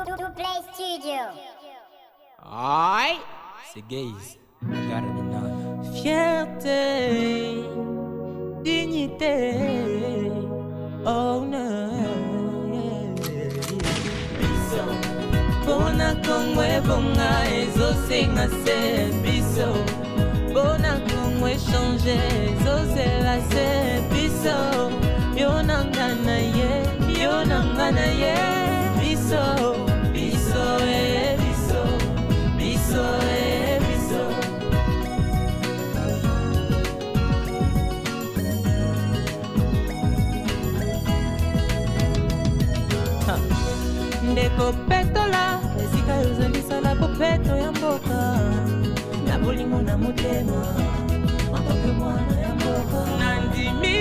Play Studio. Aïe, c'est gaze. Gotta be known. Fierté, dignité, honneur. Biso, bona kongwe bonga ezosenga se biso. Bona kongwe change ezosela se biso. Yonangana ye, biso, biso biso, biso biso. Ndeko petola, esika yozalisa la popeto ya mboka. Na bolingo na motema, antoke mwana ya mboka. Nandimi,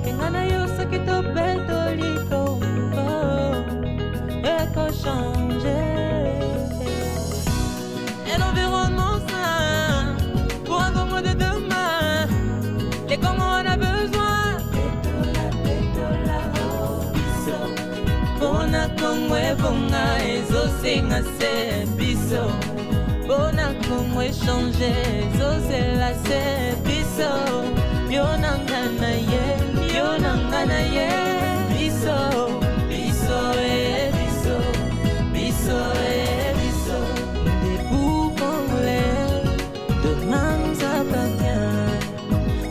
kengana yosoki to peto liko, eko changer. Et l'environnement sain, pour un Congo de demain, les Congos en a besoin. Petola, oh, biso. Bona kongwe bonga ezosenga se biso. Bona kongwe change ezosela se biso. Yonangana ye, biso, biso biso, biso biso. Debout congolais, demain nous appartient.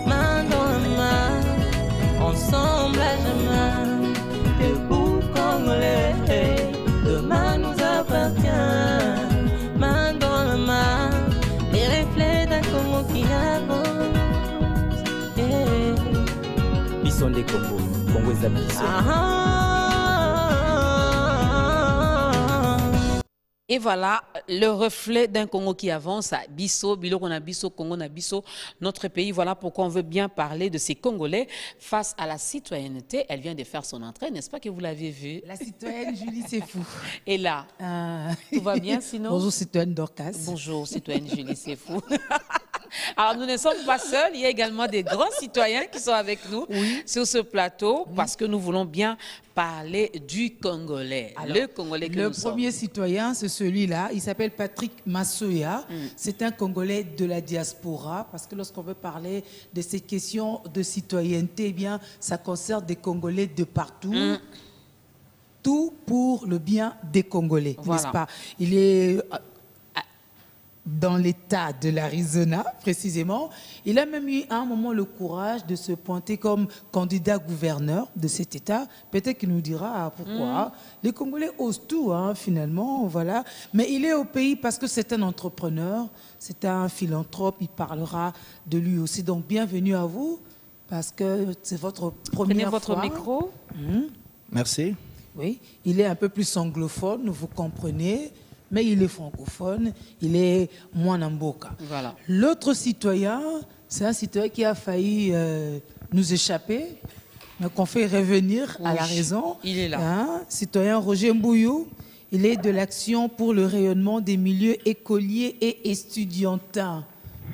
Main dans la main, ensemble à jamais. Debout congolais, demain nous appartient. Main dans la main, les reflets d'un Congo qui avance. Bisson des Congo, Congo est à Bisson. Et voilà le reflet d'un Congo qui avance à Bisso, Biloko na Bisso, Congo na Bisso, notre pays. Voilà pourquoi on veut bien parler de ces Congolais face à la citoyenneté. Elle vient de faire son entrée, n'est-ce pas que vous l'avez vue? La citoyenne Julie, c'est fou. Et là, tout va bien sinon? Bonjour citoyenne Dorcas. Bonjour citoyenne Julie, c'est fou. Alors nous ne sommes pas seuls, il y a également des grands citoyens qui sont avec nous sur ce plateau parce que nous voulons bien parler du Congolais. Alors, le Congolais que nous sommes. Le premier citoyen, c'est celui-là. Il s'appelle Patrick Massoya. C'est un Congolais de la diaspora parce que lorsqu'on veut parler de ces questions de citoyenneté, eh bien, ça concerne des Congolais de partout. Tout pour le bien des Congolais, n'est-ce pas? Il est dans l'État de l'Arizona, précisément. Il a même eu à un moment le courage de se pointer comme candidat gouverneur de cet État. Peut-être qu'il nous dira pourquoi. Les Congolais osent tout, hein, finalement, voilà. Mais il est au pays parce que c'est un entrepreneur, c'est un philanthrope, il parlera de lui aussi. Donc, bienvenue à vous, parce que c'est votre première fois. Prenez votre micro. Merci. Oui, il est un peu plus anglophone, vous comprenez. Mais il est francophone, il est Mwanamboka. Voilà. L'autre citoyen, c'est un citoyen qui a failli nous échapper, mais qu'on fait revenir à la raison. Il est là. Hein? Citoyen Roger Mbouyou, il est de l'Action pour le rayonnement des milieux écoliers et estudiantins.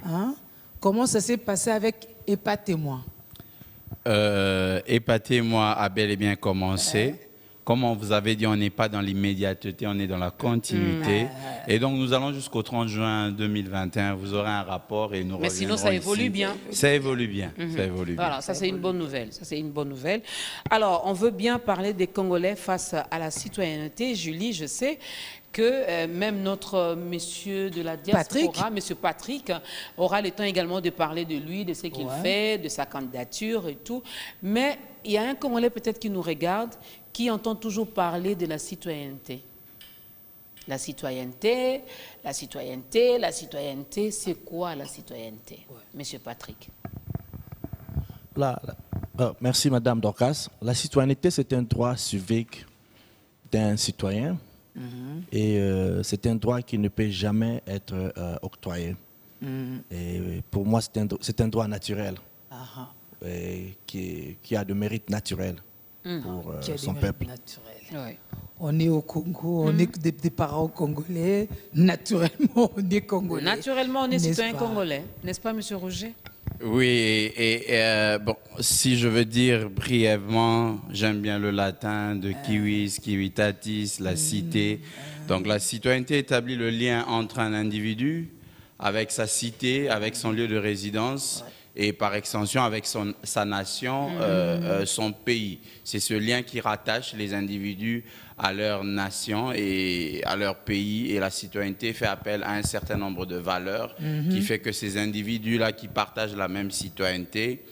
Hein? Comment ça s'est passé avec Épatez-moi? Épatez-moi a bel et bien commencé. Comme on vous avait dit, on n'est pas dans l'immédiateté, on est dans la continuité. Et donc, nous allons jusqu'au 30 juin 2021. Vous aurez un rapport et nous reviendrons. Mais sinon, ça évolue bien. Ça évolue bien. Ça évolue bien. Voilà, ça c'est une bonne nouvelle. Ça c'est une bonne nouvelle. Alors, on veut bien parler des Congolais face à la citoyenneté. Julie, je sais que même notre monsieur de la diaspora, monsieur Patrick, aura le temps également de parler de lui, de ce qu'il fait, de sa candidature et tout. Mais il y a un Congolais peut-être qui nous regarde, qui entend toujours parler de la citoyenneté. La citoyenneté, la citoyenneté, la citoyenneté, c'est quoi la citoyenneté, monsieur Patrick? Merci, madame Dorcas. La citoyenneté, c'est un droit civique d'un citoyen et c'est un droit qui ne peut jamais être octroyé. Et pour moi, c'est un droit naturel qui a de mérite naturel pour son peuple. On est au Congo, on est des parents congolais, naturellement on est congolais. Naturellement on est citoyen congolais, n'est-ce pas monsieur Roger? Oui, bon, si je veux dire brièvement, j'aime bien le latin de civis, civitatis, la cité. Donc la citoyenneté établit le lien entre un individu avec sa cité, avec son lieu de résidence et par extension avec sa nation, son pays. C'est ce lien qui rattache les individus à leur nation et à leur pays. Et la citoyenneté fait appel à un certain nombre de valeurs qui fait que ces individus-là qui partagent la même citoyenneté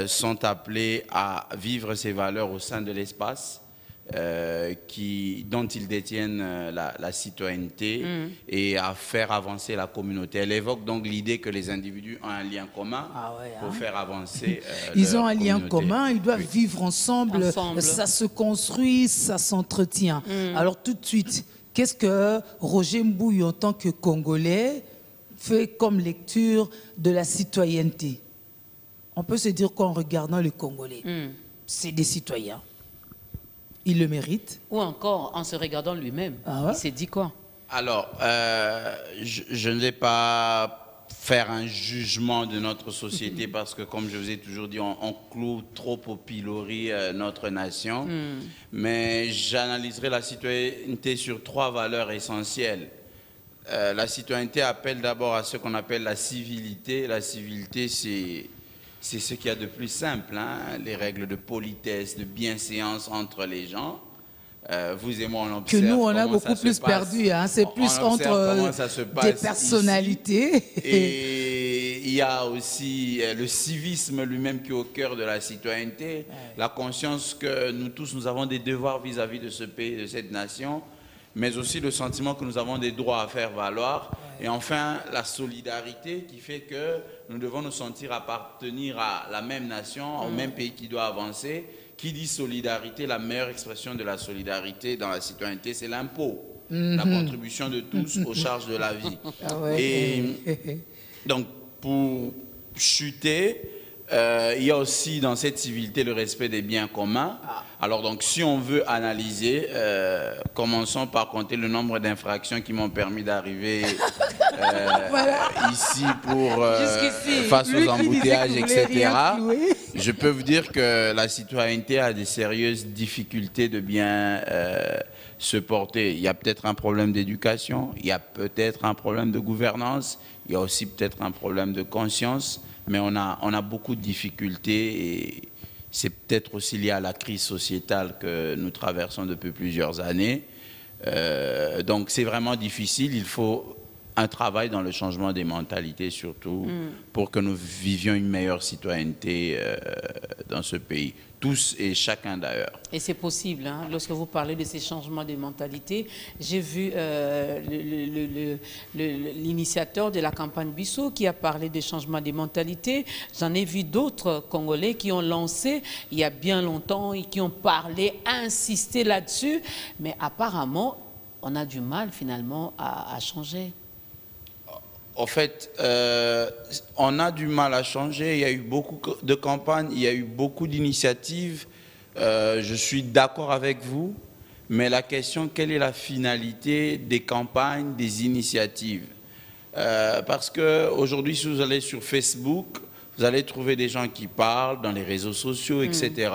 sont appelés à vivre ces valeurs au sein de l'espace dont ils détiennent la citoyenneté et à faire avancer la communauté. Elle évoque donc l'idée que les individus ont un lien commun pour faire avancer ils ont un communauté. lien commun, ils doivent vivre ensemble, ça se construit, ça s'entretient. Alors tout de suite, qu'est-ce que Roger Mbouille, en tant que Congolais, fait comme lecture de la citoyenneté? On peut se dire qu'en regardant les Congolais, c'est des citoyens. Il le mérite. Ou encore, en se regardant lui-même, il s'est dit quoi? Alors, je ne vais pas faire un jugement de notre société parce que, comme je vous ai toujours dit, on cloue trop au pilori notre nation. Mais j'analyserai la citoyenneté sur 3 valeurs essentielles. La citoyenneté appelle d'abord à ce qu'on appelle la civilité. La civilité, c'est ce qu'il y a de plus simple, hein? Les règles de politesse, de bienséance entre les gens. Vous et moi, on observe que nous, on a beaucoup plus perdu. Hein? C'est plus entre des personnalités. Ici. Et il y a aussi le civisme lui-même qui est au cœur de la citoyenneté. La conscience que nous tous, nous avons des devoirs vis-à-vis de ce pays, de cette nation, mais aussi le sentiment que nous avons des droits à faire valoir. Et enfin, la solidarité qui fait que nous devons nous sentir appartenir à la même nation, au même pays qui doit avancer. Qui dit solidarité, la meilleure expression de la solidarité dans la citoyenneté, c'est l'impôt, la contribution de tous aux charges de la vie. Et donc, pour chuter, il y a aussi dans cette civilité le respect des biens communs. Alors donc, si on veut analyser, commençons par compter le nombre d'infractions qui m'ont permis d'arriver ici pour face aux embouteillages, etc. Je peux vous dire que la citoyenneté a des sérieuses difficultés de bien se porter. Il y a peut-être un problème d'éducation, il y a peut-être un problème de gouvernance, il y a aussi peut-être un problème de conscience, mais on a beaucoup de difficultés et c'est peut-être aussi lié à la crise sociétale que nous traversons depuis plusieurs années. Donc c'est vraiment difficile, il faut un travail dans le changement des mentalités surtout pour que nous vivions une meilleure citoyenneté dans ce pays. Tous et chacun d'ailleurs. Et c'est possible, hein, lorsque vous parlez de ces changements de mentalité. J'ai vu l'initiateur de la campagne Bissau qui a parlé des changements de mentalité. J'en ai vu d'autres Congolais qui ont lancé il y a bien longtemps et qui ont parlé, insisté là-dessus. Mais apparemment, on a du mal finalement à changer. En fait, on a du mal à changer. Il y a eu beaucoup de campagnes, il y a eu beaucoup d'initiatives. Je suis d'accord avec vous, mais la question, quelle est la finalité des campagnes, des initiatives? Parce qu'aujourd'hui, si vous allez sur Facebook, vous allez trouver des gens qui parlent dans les réseaux sociaux, etc.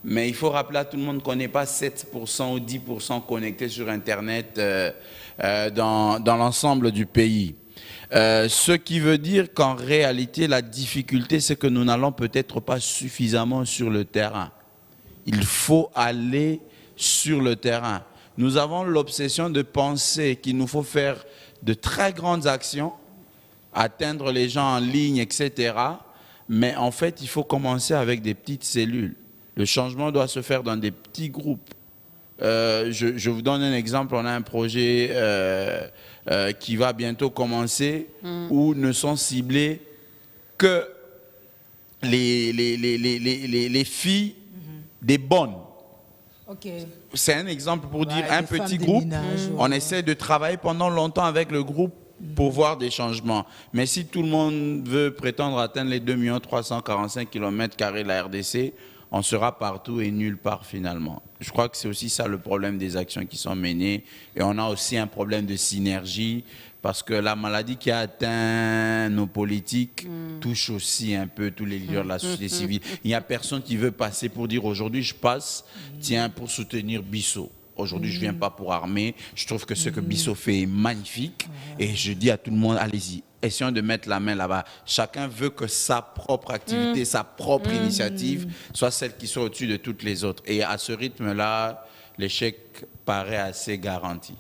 Mais il faut rappeler à tout le monde qu'on n'est pas 7% ou 10% connectés sur Internet dans l'ensemble du pays. Ce qui veut dire qu'en réalité, la difficulté, c'est que nous n'allons peut-être pas suffisamment sur le terrain. Il faut aller sur le terrain. Nous avons l'obsession de penser qu'il nous faut faire de très grandes actions, atteindre les gens en ligne, etc. Mais en fait, il faut commencer avec des petites cellules. Le changement doit se faire dans des petits groupes. Je vous donne un exemple. On a un projet qui va bientôt commencer où ne sont ciblés que les filles des bonnes. C'est un exemple pour dire un petit groupe. On essaie de travailler pendant longtemps avec le groupe pour voir des changements. Mais si tout le monde veut prétendre atteindre les 2 345 km² de la RDC, on sera partout et nulle part finalement. Je crois que c'est aussi ça le problème des actions qui sont menées. Et on a aussi un problème de synergie parce que la maladie qui a atteint nos politiques touche aussi un peu tous les leaders de la société civile. Il n'y a personne qui veut passer pour dire aujourd'hui je passe, tiens, pour soutenir Bissot. Aujourd'hui, je ne viens pas pour armer. Je trouve que ce que Bissot fait est magnifique. Et je dis à tout le monde, allez-y, essayons de mettre la main là-bas. Chacun veut que sa propre activité, sa propre initiative soit celle qui soit au-dessus de toutes les autres. Et à ce rythme-là, l'échec paraît assez garanti.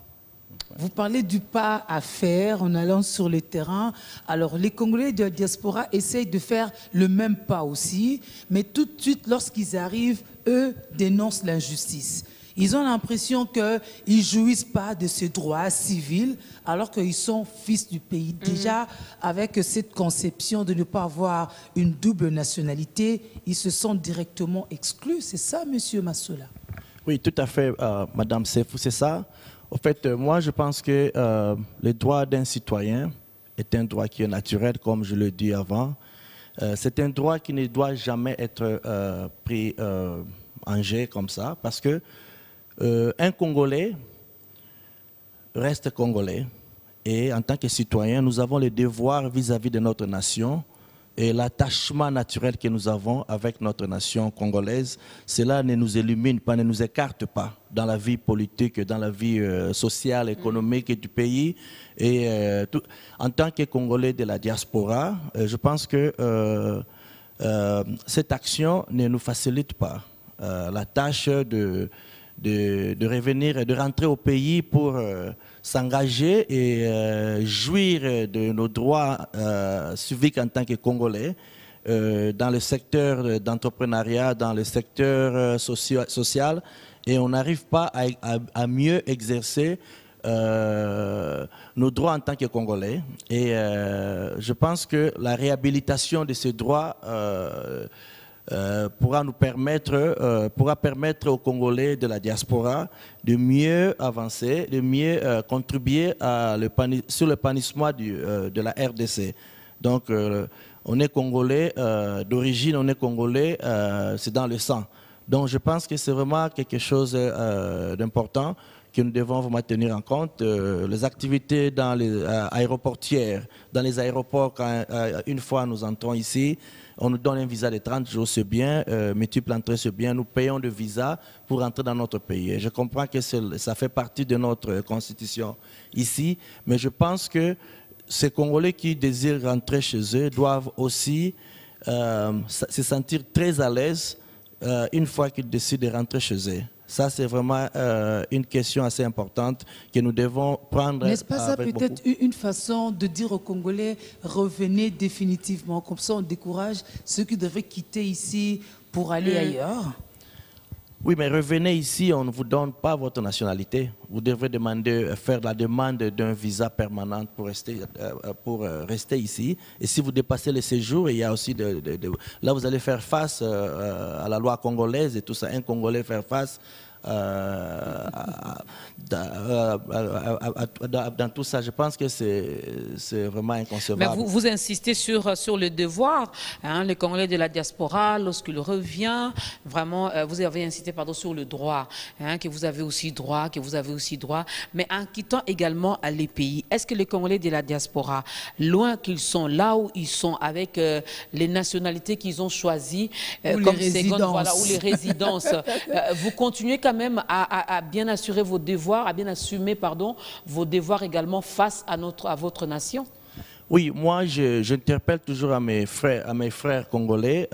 Vous parlez du pas à faire en allant sur le terrain. Alors, les Congolais de la diaspora essayent de faire le même pas aussi. Mais tout de suite, lorsqu'ils arrivent, eux dénoncent l'injustice. Ils ont l'impression qu'ils ne jouissent pas de ce droit civil alors qu'ils sont fils du pays. Déjà, avec cette conception de ne pas avoir une double nationalité, ils se sentent directement exclus. C'est ça, Monsieur Massola? Oui, tout à fait, Madame Sefou, c'est ça. En fait, moi, je pense que le droit d'un citoyen est un droit qui est naturel, comme je l'ai dit avant. C'est un droit qui ne doit jamais être pris en jet comme ça, parce que un Congolais reste Congolais et en tant que citoyen, nous avons les devoirs vis-à-vis de notre nation et l'attachement naturel que nous avons avec notre nation congolaise. Cela ne nous élimine pas, ne nous écarte pas dans la vie politique, dans la vie sociale, économique du pays. Et en tant que Congolais de la diaspora, je pense que cette action ne nous facilite pas la tâche de revenir et de rentrer au pays pour s'engager et jouir de nos droits civiques en tant que Congolais dans le secteur d'entrepreneuriat, dans le secteur social, et on n'arrive pas à mieux exercer nos droits en tant que Congolais. Et je pense que la réhabilitation de ces droits pourra permettre aux Congolais de la diaspora de mieux avancer, de mieux contribuer sur l'épanouissement de la RDC. Donc, on est Congolais d'origine, on est Congolais, c'est dans le sang. Donc, je pense que c'est vraiment quelque chose d'important que nous devons vraiment tenir en compte. Les activités dans les aéroportières, dans les aéroports, quand une fois nous entrons ici, on nous donne un visa de 30 jours, c'est bien, multiple entrée, c'est bien, nous payons de visa pour entrer dans notre pays. Et je comprends que ça fait partie de notre constitution ici, mais je pense que ces Congolais qui désirent rentrer chez eux doivent aussi se sentir très à l'aise une fois qu'ils décident de rentrer chez eux. Ça, c'est vraiment une question assez importante que nous devons prendre. N'est-ce pas ça peut-être une façon de dire aux Congolais, revenez définitivement, comme ça on décourage ceux qui devraient quitter ici pour aller ailleurs? Oui, mais revenez ici, on ne vous donne pas votre nationalité. Vous devrez faire la demande d'un visa permanent pour rester ici. Et si vous dépassez les séjours, il y a aussi là vous allez faire face à la loi congolaise et tout ça. Un Congolais faire face dans tout ça. Je pense que c'est vraiment inconcevable. Mais vous insistez sur le devoir, hein, les Congolais de la diaspora, lorsqu'il revient, vraiment, vous avez insisté sur le droit, hein, que vous avez aussi droit, mais en quittant également les pays, est-ce que les Congolais de la diaspora, loin qu'ils sont, là où ils sont, avec les nationalités qu'ils ont choisies, comme seconde, voilà, ou les résidences, vous continuez quand même à bien assurer vos devoirs, à bien assumer, vos devoirs également face à votre nation? Oui, moi, j'interpelle toujours à mes frères congolais,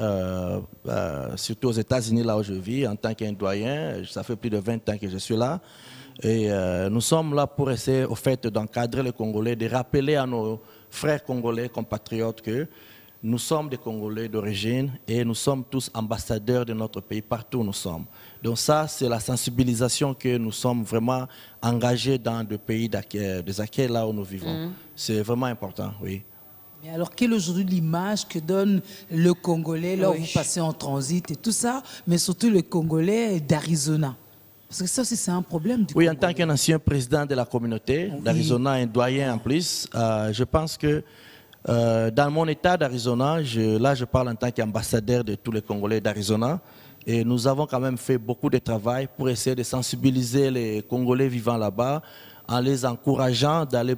surtout aux États-Unis, là où je vis, en tant qu'un doyen. Ça fait plus de 20 ans que je suis là. Et nous sommes là pour essayer, au fait, d'encadrer les Congolais, de rappeler à nos frères congolais, compatriotes, que nous sommes des Congolais d'origine et nous sommes tous ambassadeurs de notre pays partout où nous sommes. Donc ça, c'est la sensibilisation que nous sommes vraiment engagés dans le pays des acquis là où nous vivons. C'est vraiment important, oui. Mais alors, quelle est aujourd'hui l'image que donne le Congolais là où vous passez en transit et tout ça, mais surtout le Congolais d'Arizona? Parce que ça aussi, c'est un problème du Congolais. En tant qu'ancien président de la communauté d'Arizona, un doyen en plus, je pense que dans mon état d'Arizona, là je parle en tant qu'ambassadeur de tous les Congolais d'Arizona, Et nous avons quand même fait beaucoup de travail pour essayer de sensibiliser les Congolais vivant là-bas, en les encourageant d'aller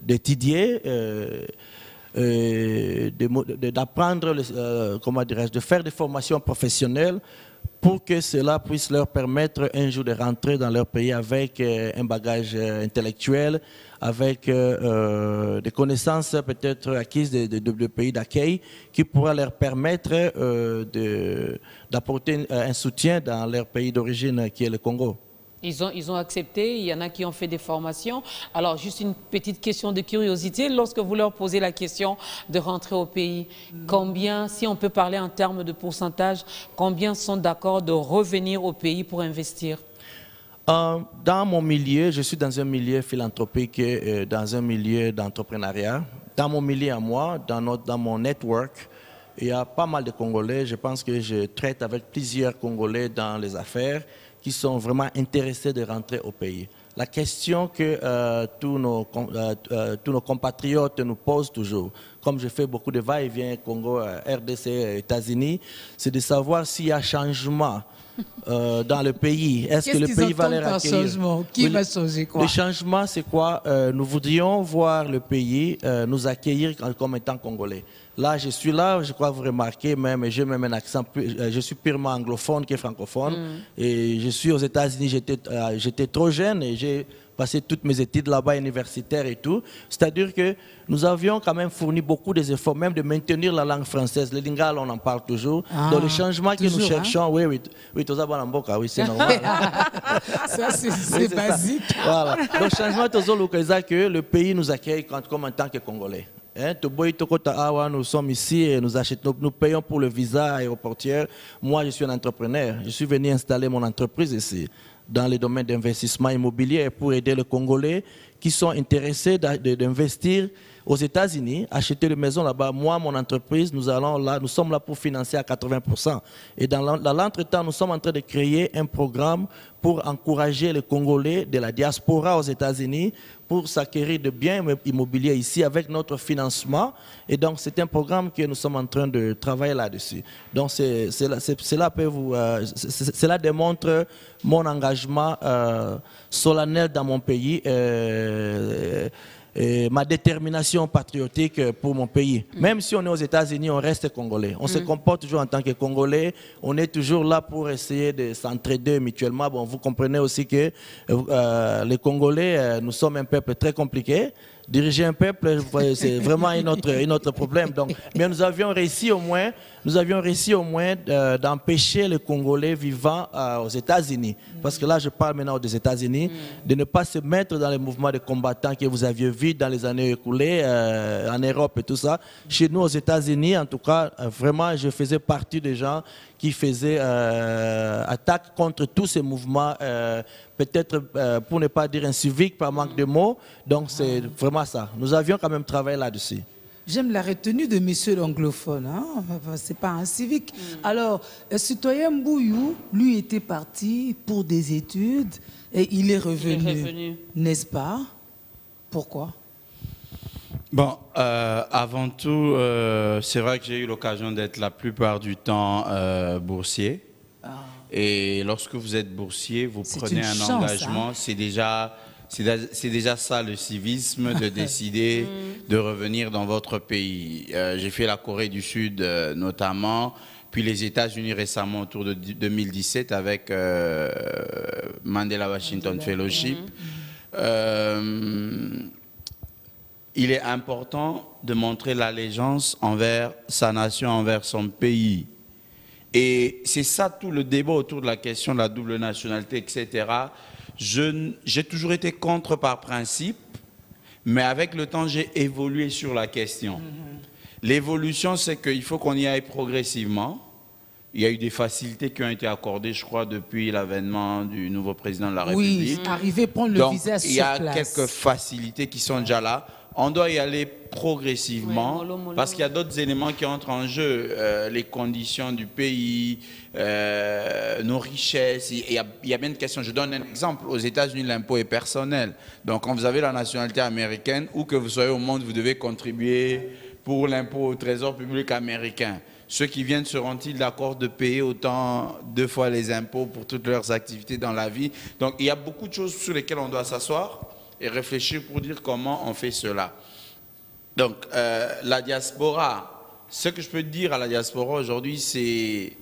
d'étudier, d'apprendre, comment dirais-je, de faire des formations professionnelles pour que cela puisse leur permettre un jour de rentrer dans leur pays avec un bagage intellectuel, avec des connaissances peut-être acquises de pays d'accueil qui pourra leur permettre d'apporter un soutien dans leur pays d'origine qui est le Congo. Ils ont accepté, il y en a qui ont fait des formations. Alors, juste une petite question de curiosité. Lorsque vous leur posez la question de rentrer au pays, combien, si on peut parler en termes de pourcentage, combien sont d'accord de revenir au pays pour investir? Dans mon milieu, je suis dans un milieu philanthropique, dans un milieu d'entrepreneuriat. Dans mon milieu à moi, dans mon network, il y a pas mal de Congolais. Je pense que je traite avec plusieurs Congolais dans les affaires qui sont vraiment intéressés de rentrer au pays. La question que tous nos compatriotes nous posent toujours, comme je fais beaucoup de va-et-vient Congo, RDC, États-Unis, c'est de savoir s'il y a changement dans le pays. Est-ce que le pays va les accueillir? Changement? Qui va changer quoi? Le changement, c'est quoi? Nous voudrions voir le pays nous accueillir comme étant Congolais. Là, je suis là, je crois vous remarquez même, j'ai même un accent, je suis purement anglophone que francophone. Et je suis aux États-Unis, j'étais trop jeune et j'ai passé toutes mes études là-bas, universitaires et tout. C'est-à-dire que nous avions quand même fourni beaucoup d'efforts, même de maintenir la langue française. Le lingala, on en parle toujours. Dans le changement que nous cherchons, hein? oui, c'est normal. Ça, c'est basique. Voilà. Le changement, que le pays nous accueille comme en tant que Congolais. Nous sommes ici et nous payons pour le visa aéroportière. Moi, je suis un entrepreneur. Je suis venu installer mon entreprise ici dans le domaine d'investissement immobilier pour aider les Congolais qui sont intéressés d'investir aux États-Unis, acheter des maisons là-bas. Moi, mon entreprise, nous sommes là pour financer à 80%. Et dans l'entretemps, nous sommes en train de créer un programme pour encourager les Congolais de la diaspora aux États-Unis pour s'acquérir de biens immobiliers ici avec notre financement. Et donc, c'est un programme que nous sommes en train de travailler là-dessus. Donc, cela démontre mon engagement solennel dans mon pays. Et ma détermination patriotique pour mon pays. Même si on est aux États-Unis, on reste Congolais. On se comporte toujours en tant que Congolais. On est toujours là pour essayer de s'entraider mutuellement. Bon, vous comprenez aussi que les Congolais, nous sommes un peuple très compliqué. Diriger un peuple, c'est vraiment un autre problème. Donc, mais nous avions réussi au moins d'empêcher les Congolais vivant aux États-Unis. Parce que là, je parle maintenant des États-Unis, de ne pas se mettre dans les mouvements de combattants que vous aviez vus dans les années écoulées, en Europe et tout ça. Chez nous, aux États-Unis, en tout cas, vraiment, je faisais partie des gens qui faisaient attaque contre tous ces mouvements, peut-être pour ne pas dire inciviques par manque de mots. Donc, c'est vraiment ça. Nous avions quand même travaillé là-dessus. J'aime la retenue de monsieur l'anglophone. Hein? C'est pas un civique. Alors, citoyen Mbouyou, lui, était parti pour des études et il est revenu. N'est-ce pas? Pourquoi? Bon, avant tout, c'est vrai que j'ai eu l'occasion d'être la plupart du temps boursier. Et lorsque vous êtes boursier, vous prenez un engagement. Hein? C'est déjà ça le civisme, de décider de revenir dans votre pays. J'ai fait la Corée du Sud notamment, puis les États-Unis récemment autour de 2017 avec Mandela Washington Fellowship. Il est important de montrer l'allégeance envers sa nation, envers son pays. Et c'est ça tout le débat autour de la question de la double nationalité, etc. J'ai toujours été contre par principe, mais avec le temps, j'ai évolué sur la question. L'évolution, c'est qu'il faut qu'on y aille progressivement. Il y a eu des facilités qui ont été accordées, je crois, depuis l'avènement du nouveau président de la République. Oui, arriver à prendre le visa sur place. Il y a quelques facilités qui sont déjà là. On doit y aller progressivement parce qu'il y a d'autres éléments qui entrent en jeu. Les conditions du pays, nos richesses. Il y a bien une question. Je donne un exemple. Aux États-Unis, l'impôt est personnel. Donc, quand vous avez la nationalité américaine, où que vous soyez au monde, vous devez contribuer pour l'impôt au trésor public américain. Ceux qui viennent seront-ils d'accord de payer autant 2 fois les impôts pour toutes leurs activités dans la vie? Donc il y a beaucoup de choses sur lesquelles on doit s'asseoir et réfléchir pour dire comment on fait cela. Donc la diaspora, ce que je peux dire à la diaspora aujourd'hui, c'est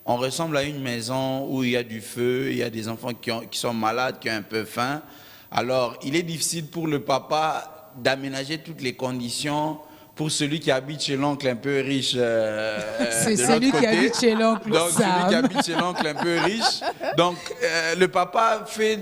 on ressemble à une maison où il y a du feu, il y a des enfants qui sont malades, qui ont un peu faim. Alors il est difficile pour le papa d'aménager toutes les conditions pour celui qui habite chez l'oncle un peu riche. C'est celui qui habite chez l'oncle. Donc, celui qui habite chez l'oncle un peu riche. Donc, le papa fait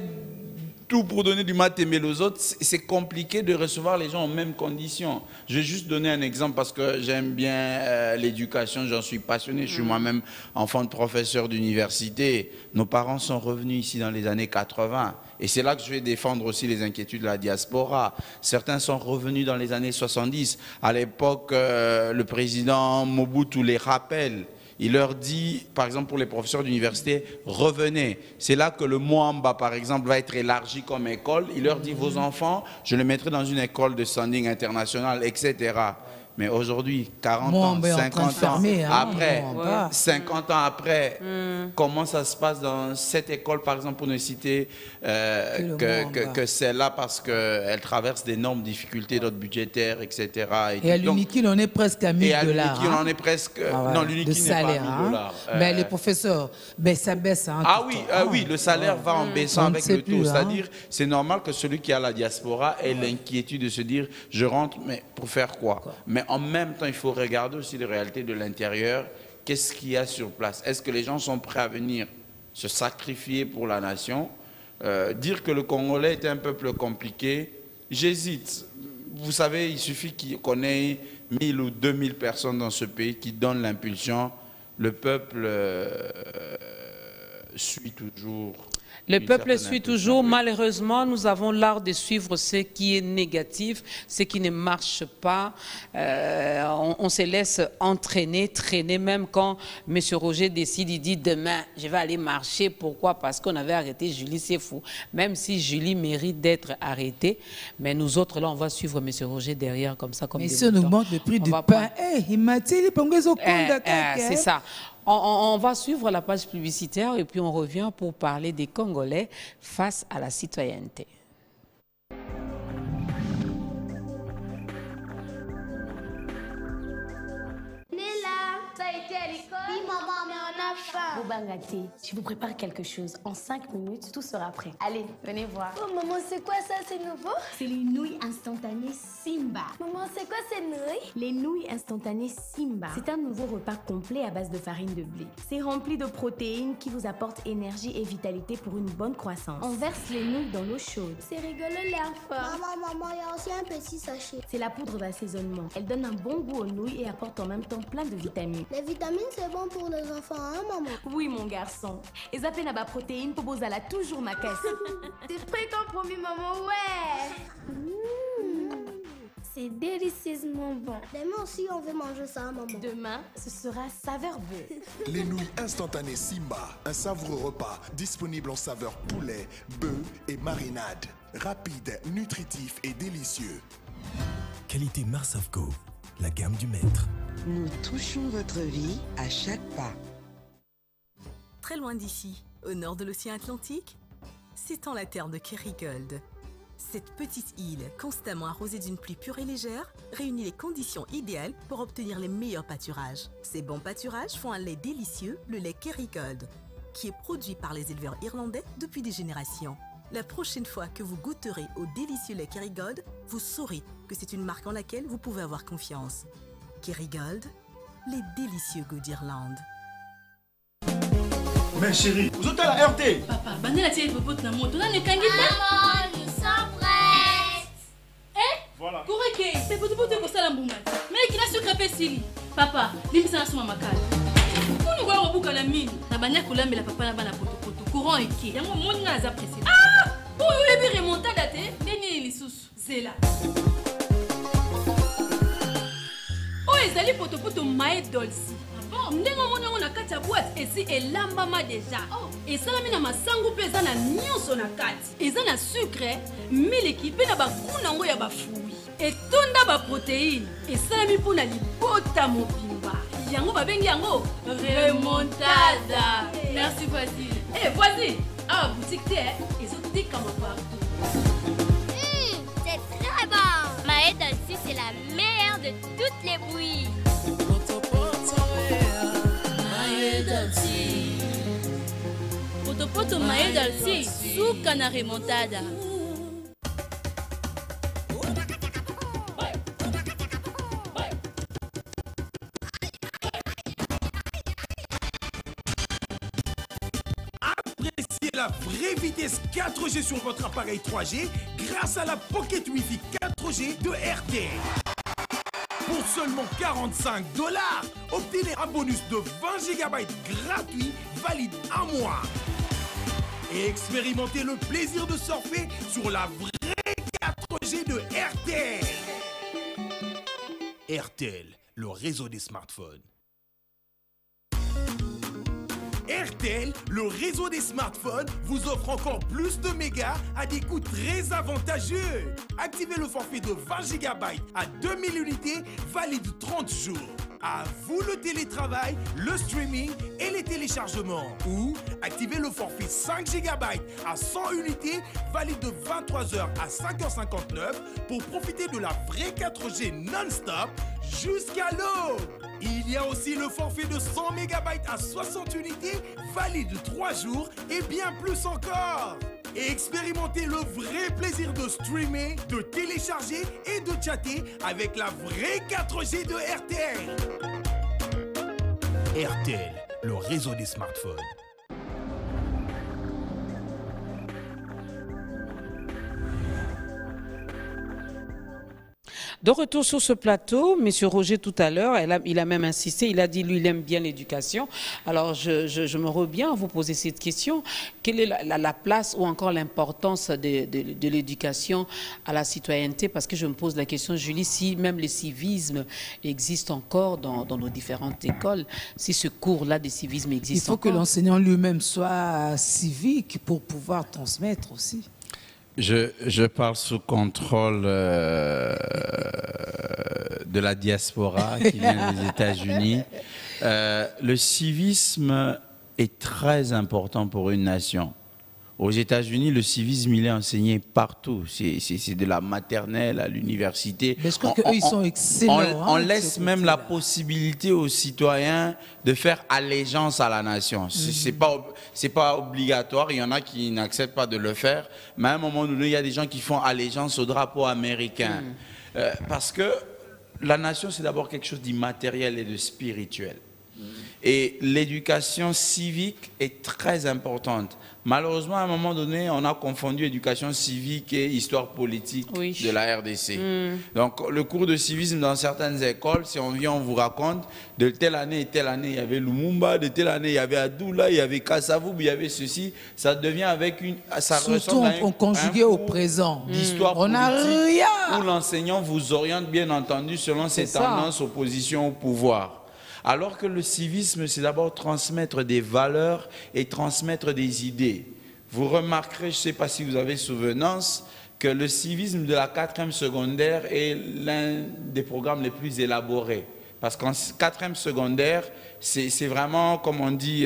tout pour donner du mat aimer aux autres. C'est compliqué de recevoir les gens en mêmes conditions. Je vais juste donner un exemple parce que j'aime bien l'éducation, j'en suis passionné. Je suis moi-même enfant de professeur d'université. Nos parents sont revenus ici dans les années 80. Et c'est là que je vais défendre aussi les inquiétudes de la diaspora. Certains sont revenus dans les années 70. À l'époque, le président Mobutu les rappelle. Il leur dit, par exemple pour les professeurs d'université, revenez. C'est là que le Mwamba, par exemple, va être élargi comme école. Il leur dit, vos enfants, je les mettrai dans une école de standing international, etc. Mais aujourd'hui, 40 ans, 50 ans après, 50 ans après, comment ça se passe dans cette école, par exemple, pour ne citer que celle-là, parce qu'elle traverse d'énormes difficultés d'ordre budgétaire, etc. Et à l'UNIKIL, on est presque à 1000 $. Et à l'UNIKIL, on est presque... non, l'UNIKIL n'est pas à 1000 $. Mais les professeurs, ça baisse. Oui, le salaire va en baissant avec le taux. C'est-à-dire, c'est normal que celui qui a la diaspora ait l'inquiétude de se dire, je rentre, mais pour faire quoi? Mais en même temps, il faut regarder aussi les réalités de l'intérieur. Qu'est-ce qu'il y a sur place? Est-ce que les gens sont prêts à venir se sacrifier pour la nation? Dire que le Congolais est un peuple compliqué, j'hésite. Vous savez, il suffit qu'on ait 1000 ou 2000 personnes dans ce pays qui donnent l'impulsion. Le peuple suit toujours. Le peuple suit toujours. Malheureusement, nous avons l'art de suivre ce qui est négatif, ce qui ne marche pas. On se laisse entraîner, traîner, même quand M. Roger décide, il dit demain, je vais aller marcher. Pourquoi? Parce qu'on avait arrêté Julie, c'est fou. Même si Julie mérite d'être arrêtée, mais nous autres, là, on va suivre M. Roger derrière, comme ça, comme des moutons. Mais si on augmente le prix du pain, c'est ça. On va suivre la page publicitaire et puis on revient pour parler des Congolais face à la citoyenneté. Ça a été à l'école? Oui, maman, mais on a faim. Bobangati, je vous prépare quelque chose. En 5 minutes, tout sera prêt. Allez, venez voir. Oh, maman, c'est quoi ça? C'est nouveau? C'est les nouilles instantanées Simba. Maman, c'est quoi ces nouilles? Les nouilles instantanées Simba. C'est un nouveau repas complet à base de farine de blé. C'est rempli de protéines qui vous apportent énergie et vitalité pour une bonne croissance. On verse les nouilles dans l'eau chaude. C'est rigolo, l'air fort. Maman, il y a aussi un petit sachet. C'est la poudre d'assaisonnement. Elle donne un bon goût aux nouilles et apporte en même temps plein de vitamines. Les vitamines, c'est bon pour les enfants, hein, maman? Oui, mon garçon. Et zappé n'a pas protéines, pour Bozala toujours ma caisse. C'est prêt comme promis, maman, ouais. C'est délicieusement bon. Demain aussi, on veut manger ça, maman. Demain, ce sera saveur bœuf. Les nouilles instantanées Simba, un savoureux repas disponible en saveur poulet, bœuf et marinade. Rapide, nutritif et délicieux. Qualité Marsavco, la gamme du maître. Nous touchons votre vie à chaque pas. Très loin d'ici, au nord de l'océan Atlantique, s'étend la terre de Kerigold. Cette petite île, constamment arrosée d'une pluie pure et légère, réunit les conditions idéales pour obtenir les meilleurs pâturages. Ces bons pâturages font un lait délicieux, le lait Kerigold, qui est produit par les éleveurs irlandais depuis des générations. La prochaine fois que vous goûterez au délicieux lait Kerigold, vous saurez que c'est une marque en laquelle vous pouvez avoir confiance. Kerigold, les délicieux goûts d'Irlande. Mais chérie, vous êtes à la RT. Papa, bandez la tienne popote na moto. Maman, nous sommes prêts. Voilà. Correct. C'est pour tout pour ça la boumba. Mais qui n'a sucre pesili. Papa, limisa na suma makala. Kuni kwa wabuka la mine. Na banya kolamba la papa na bana poto courant eki. Yango moni na za pressé. Ah! Pour le bi remontada te, ndeni lisusu. Zela. Oh, ezali poto mae dolci. Ndenge omoni yango na kati ya boîte esi elambama deja esalami na masango mpe eza na nyonso na kati eza na sucre miliki mpe na bakuna yango ya bafui etonda baproteine esalami mpona libota mobimba Yango babengi yango remontada. Merci voisine. Eh voisine, ah boutique te exotique comme partout. C'est très bon. Maë Dolci, c'est la meilleure de toutes les bouillies. Maë Dolci. Poto Maë Dolci, suka na remontada. La vraie vitesse 4G sur votre appareil 3G grâce à la Pocket Wi-Fi 4G de RTL. Pour seulement $45, obtenez un bonus de 20 GB gratuit valide un mois. Et expérimentez le plaisir de surfer sur la vraie 4G de RTL. RTL, le réseau des smartphones. RTL, le réseau des smartphones, vous offre encore plus de mégas à des coûts très avantageux. Activez le forfait de 20 GB à 2000 unités, valide 30 jours. À vous le télétravail, le streaming et les téléchargements. Ou activez le forfait 5 GB à 100 unités, valide de 23h à 5h59 pour profiter de la vraie 4G non-stop jusqu'à l'aube. Il y a aussi le forfait de 100 MB à 60 unités, valide 3 jours et bien plus encore. Et expérimentez le vrai plaisir de streamer, de télécharger et de chatter avec la vraie 4G de RTL. RTL, le réseau des smartphones. De retour sur ce plateau, M. Roger tout à l'heure, il a même insisté, il a dit lui il aime bien l'éducation. Alors je me reviens à vous poser cette question. Quelle est la place ou encore l'importance de l'éducation à la citoyenneté? Parce que je me pose la question, Julie, si même le civisme existe encore dans nos différentes écoles, si ce cours-là de civisme existe encore. Il faut que l'enseignant lui-même soit civique pour pouvoir transmettre aussi. Je parle sous contrôle de la diaspora qui vient des États-Unis. Le civisme est très important pour une nation. Aux États-Unis, le civisme, il est enseigné partout. C'est de la maternelle à l'université. Mais je crois qu'eux, ils sont excellents. On laisse même la possibilité aux citoyens de faire allégeance à la nation. C'est pas obligatoire. Il y en a qui n'acceptent pas de le faire. Mais à un moment donné, il y a des gens qui font allégeance au drapeau américain. Parce que la nation, c'est d'abord quelque chose d'immatériel et de spirituel. Et l'éducation civique est très importante. Malheureusement, à un moment donné, on a confondu éducation civique et histoire politique de la RDC. Donc, le cours de civisme dans certaines écoles, si on vient, on vous raconte, de telle année et telle année, il y avait Lumumba, de telle année, il y avait Adoula, il y avait Kassavoub, il y avait ceci. Ça devient avec une... Ça surtout on conjugué au présent. D'histoire politique, n'a rien. Où l'enseignant vous oriente, bien entendu, selon ses tendances, opposition au pouvoir. Alors que le civisme, c'est d'abord transmettre des valeurs et transmettre des idées. Vous remarquerez, je ne sais pas si vous avez souvenance, que le civisme de la 4e secondaire est l'un des programmes les plus élaborés. Parce qu'en 4e secondaire, c'est vraiment, comme on dit,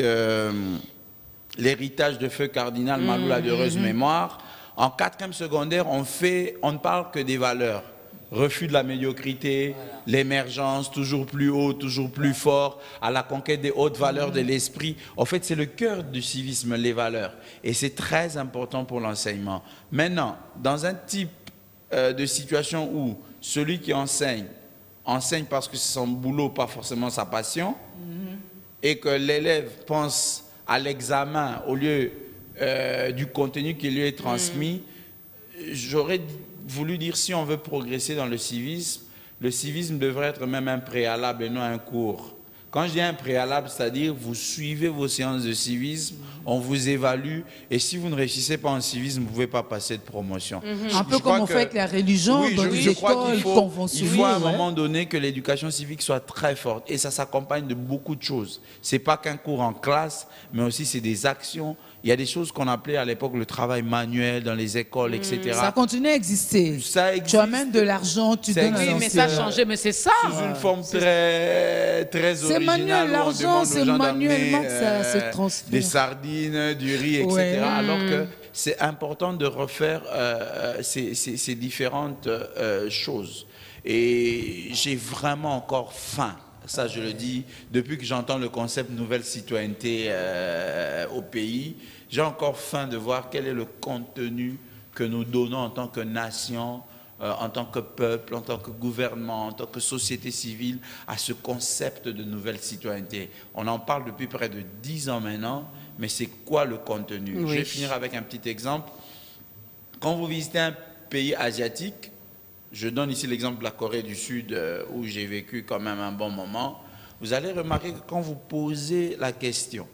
l'héritage de feu cardinal Maloula d'heureuse mémoire. En 4e secondaire, on ne parle que des valeurs. Refus de la médiocrité, l'émergence, toujours plus haut, toujours plus fort, à la conquête des hautes valeurs de l'esprit. En fait, c'est le cœur du civisme, les valeurs. Et c'est très important pour l'enseignement. Maintenant, dans un type de situation où celui qui enseigne parce que c'est son boulot, pas forcément sa passion, et que l'élève pense à l'examen au lieu du contenu qui lui est transmis, j'aurais voulu dire, si on veut progresser dans le civisme devrait être même un préalable et non un cours. Quand je dis un préalable, c'est-à-dire vous suivez vos séances de civisme on vous évalue, et si vous ne réussissez pas en civisme, vous ne pouvez pas passer de promotion. Un peu comme on fait avec la religion dans les écoles conventionnelles. Il faut à un moment donné que l'éducation civique soit très forte, et ça s'accompagne de beaucoup de choses. Ce n'est pas qu'un cours en classe, mais aussi c'est des actions. Il y a des choses qu'on appelait à l'époque le travail manuel dans les écoles, etc. Ça continue à exister. Ça existe. Tu amènes de l'argent, tu donnes à Oui, mais ça a changé, mais c'est ça. Sous une forme très originale. C'est manuel, l'argent, c'est manuellement que ça se transfère. Des sardines, du riz, etc. Ouais. Alors que c'est important de refaire ces différentes choses. Et j'ai vraiment encore faim. Ça, je le dis, depuis que j'entends le concept nouvelle citoyenneté au pays, j'ai encore faim de voir quel est le contenu que nous donnons en tant que nation, en tant que peuple, en tant que gouvernement, en tant que société civile, à ce concept de nouvelle citoyenneté. On en parle depuis près de 10 ans maintenant, mais c'est quoi le contenu? Oui. Je vais finir avec un petit exemple. Quand vous visitez un pays asiatique, je donne ici l'exemple de la Corée du Sud où j'ai vécu quand même un bon moment. Vous allez remarquer que quand vous posez la question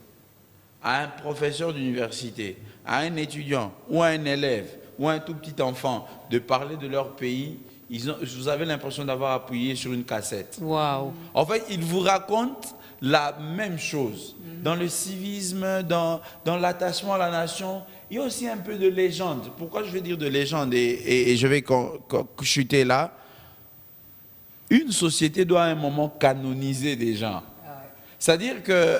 à un professeur d'université, à un étudiant ou à un élève ou à un tout petit enfant de parler de leur pays, vous avez l'impression d'avoir appuyé sur une cassette. Waouh. En fait, ils vous racontent la même chose. Dans le civisme, dans l'attachement à la nation, il y a aussi un peu de légende. Pourquoi je vais dire de légende et je vais chuter là? Une société doit à un moment canoniser des gens. C'est-à-dire que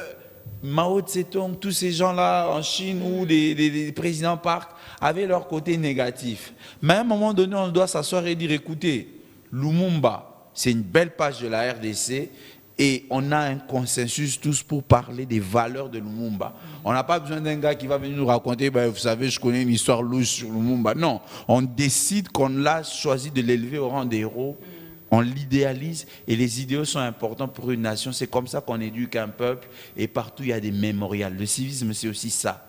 Mao Tse-tung, tous ces gens-là en Chine ou des présidents Park avaient leur côté négatif. Mais à un moment donné, on doit s'asseoir et dire, écoutez, Lumumba, c'est une belle page de la RDC, et on a un consensus tous pour parler des valeurs de Lumumba. On n'a pas besoin d'un gars qui va venir nous raconter, ben, vous savez, je connais une histoire louche sur Lumumba. Non, on décide qu'on a choisi de l'élever au rang des héros, on l'idéalise, et les idéaux sont importants pour une nation. C'est comme ça qu'on éduque un peuple, et partout il y a des mémorials. Le civisme, c'est aussi ça.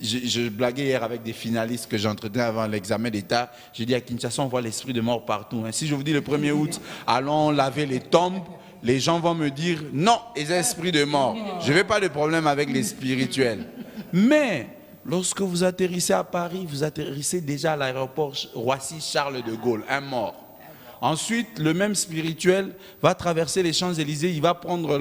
Je blaguais hier avec des finalistes que j'entretenais avant l'examen d'État. J'ai dit à Kinshasa, on voit l'esprit de mort partout. Si je vous dis le 1er août, allons laver les tombes, les gens vont me dire non, les esprits de mort. Je n'ai pas de problème avec les spirituels. Mais lorsque vous atterrissez à Paris, vous atterrissez déjà à l'aéroport Roissy-Charles de Gaulle, un mort. Ensuite, le même spirituel va traverser les Champs-Élysées, il va prendre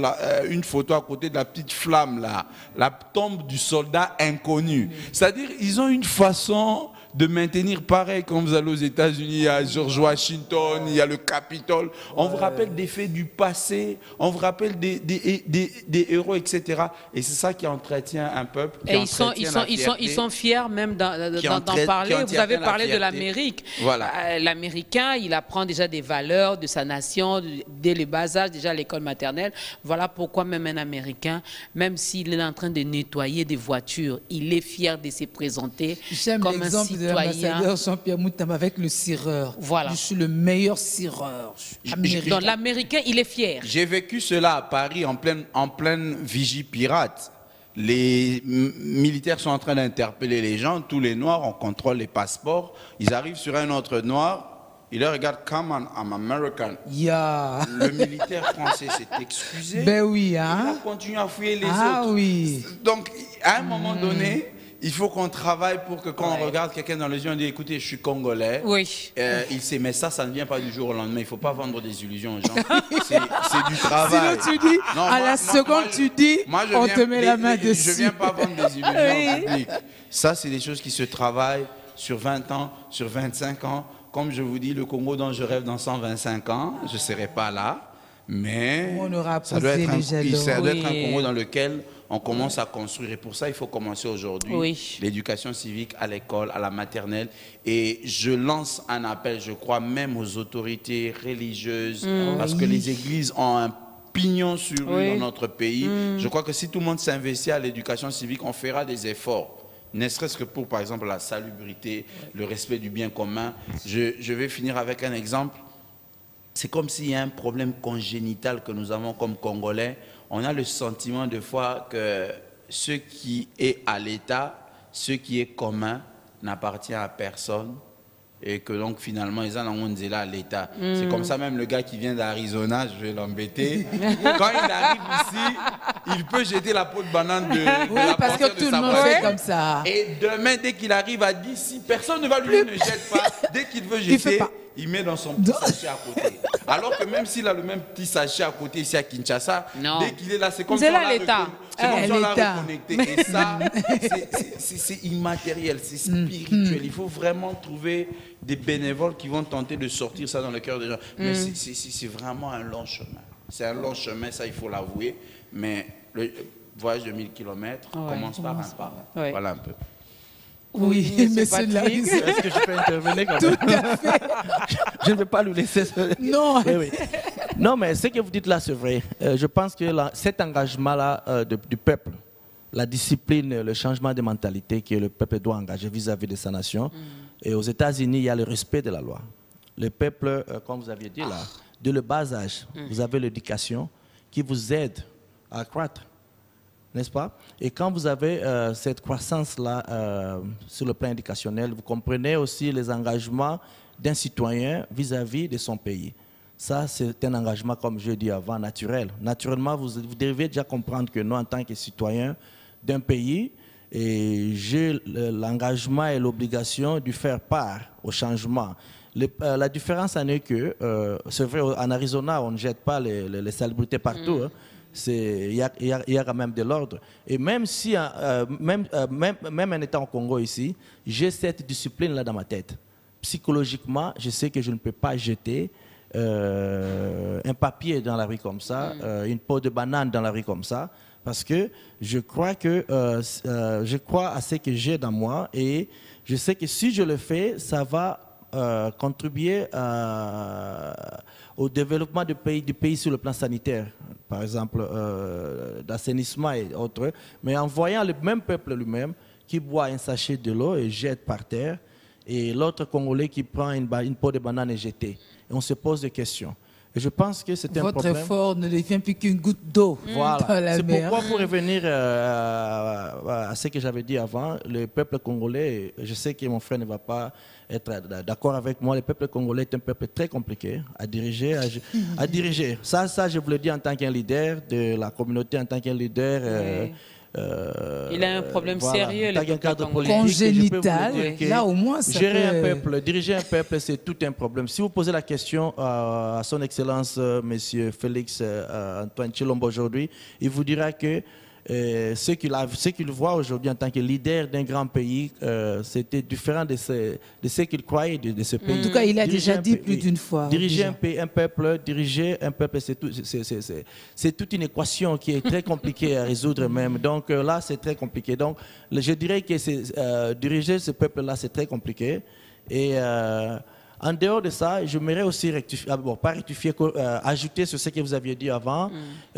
une photo à côté de la petite flamme là, la tombe du soldat inconnu. C'est-à-dire, ils ont une façon de maintenir pareil. Quand vous allez aux États-Unis, il y a George Washington, il y a le Capitole. On vous rappelle des faits du passé, on vous rappelle des héros, etc. Et c'est ça qui entretient un peuple. Et ils sont fiers même d'en parler. Vous avez parlé de l'Amérique. Voilà. L'Américain, il apprend déjà des valeurs de sa nation dès le bas âge, déjà à l'école maternelle. Voilà pourquoi même un Américain, même s'il est en train de nettoyer des voitures, il est fier de se présenter comme un citoyen. De l'ambassadeur Jean-Pierre Moutama avec le cireur. Voilà. Je suis le meilleur cireur. Donc l'Américain, il est fier. J'ai vécu cela à Paris en pleine vigie pirate. Les militaires sont en train d'interpeller les gens, tous les noirs, on contrôle les passeports. Ils arrivent sur un autre noir, ils le regardent, come on, I'm American. Yeah. Le militaire français s'est excusé. Ben oui, hein. Il a continué à fouiller les autres. Ah oui. Donc, à un moment donné, il faut qu'on travaille pour que quand on regarde quelqu'un dans les yeux, on dit écoutez, je suis congolais. Oui. Il sait, mais ça ne vient pas du jour au lendemain. Il ne faut pas vendre des illusions aux gens. C'est du travail. Sinon, tu dis, non, à la seconde, tu dis, on te met la main dessus. Je ne viens pas vendre des illusions au public. Ça, c'est des choses qui se travaillent sur 20 ans, sur 25 ans. Comme je vous dis, le Congo dont je rêve dans 125 ans, je ne serai pas là. Mais ça doit être un Congo dans lequel on commence à construire. Et pour ça, il faut commencer aujourd'hui. Oui. L'éducation civique à l'école, à la maternelle. Et je lance un appel, je crois, même aux autorités religieuses, parce que les églises ont un pignon sur rue dans notre pays. Je crois que si tout le monde s'investit à l'éducation civique, on fera des efforts. Ne serait-ce que pour, par exemple, la salubrité, le respect du bien commun. Je vais finir avec un exemple. C'est comme s'il y a un problème congénital que nous avons comme Congolais. On a le sentiment de fois que ce qui est à l'État, ce qui est commun, n'appartient à personne. et que donc finalement ils ont là à l'État. C'est comme ça même le gars qui vient d'Arizona, je vais l'embêter. Quand il arrive ici, il peut jeter la peau de banane de la parce que tout le monde fait comme ça. Et demain, dès qu'il arrive à 10, si personne ne va lui ne jette pas. Dès qu'il veut jeter, il met dans son petit sachet à côté. Alors que même s'il a le même petit sachet à côté ici à Kinshasa, dès qu'il est là, c'est comme si on l'a reconnecté. Et ça, c'est immatériel, c'est spirituel. Il faut vraiment trouver des bénévoles qui vont tenter de sortir ça dans le cœur des gens. Mais c'est vraiment un long chemin. C'est un long chemin, ça il faut l'avouer. Mais le voyage de 1000 km commence par un pas. Voilà un peu. Oui, monsieur Patrick. Est-ce que je peux intervenir quand même? Tout à fait. Je ne vais pas lui laisser. Non. Oui. Non, mais ce que vous dites là, c'est vrai. Je pense que cet engagement-là du peuple, la discipline, le changement de mentalité que le peuple doit engager vis-à-vis de sa nation. Et aux États-Unis, il y a le respect de la loi. Le peuple, comme vous aviez dit là, de le bas âge, vous avez l'éducation qui vous aide à accroître. N'est-ce pas? Et quand vous avez cette croissance-là sur le plan éducationnel, vous comprenez aussi les engagements d'un citoyen vis-à-vis de son pays. Ça, c'est un engagement, comme je dis avant, naturel. Naturellement, vous devez déjà comprendre que nous, en tant que citoyens d'un pays, j'ai l'engagement et l'obligation de faire part au changement. La différence en est que, c'est vrai, en Arizona, on ne jette pas les salubrités partout. Il y a quand même de l'ordre. Et même si, même en étant au Congo ici, j'ai cette discipline-là dans ma tête. Psychologiquement, je sais que je ne peux pas jeter un papier dans la rue comme ça, une peau de banane dans la rue comme ça, parce que je crois à ce que j'ai dans moi et je sais que si je le fais, ça va contribuer au développement du pays sur le plan sanitaire, par exemple d'assainissement et autres, mais en voyant le même peuple lui-même qui boit un sachet de l'eau et jette par terre, et l'autre Congolais qui prend une peau de banane et jette. Et on se pose des questions. Et je pense que c'est un problème. Votre effort ne devient plus qu'une goutte d'eau dans la C'est mer. pourquoi, pour revenir à ce que j'avais dit avant, le peuple congolais, je sais que mon frère ne va pas être d'accord avec moi, le peuple congolais est un peuple très compliqué à diriger. Ça, je vous le dis en tant qu'un leader de la communauté, en tant qu'un leader... il a un problème sérieux, le cadre congénital. Là, au moins, ça diriger un peuple, c'est tout un problème. Si vous posez la question à son Excellence, Monsieur Félix Antoine Tshilombo aujourd'hui, il vous dira que ce qu'il voit aujourd'hui en tant que leader d'un grand pays, c'était différent de ce qu'il croyait de ce pays. En tout cas, il a déjà dit plus d'une fois. Diriger un peuple, c'est toute une équation qui est très compliquée à résoudre même. Donc là, c'est très compliqué. Donc, je dirais que diriger ce peuple-là, c'est très compliqué. Et en dehors de ça, j'aimerais aussi ajouter sur ce que vous aviez dit avant,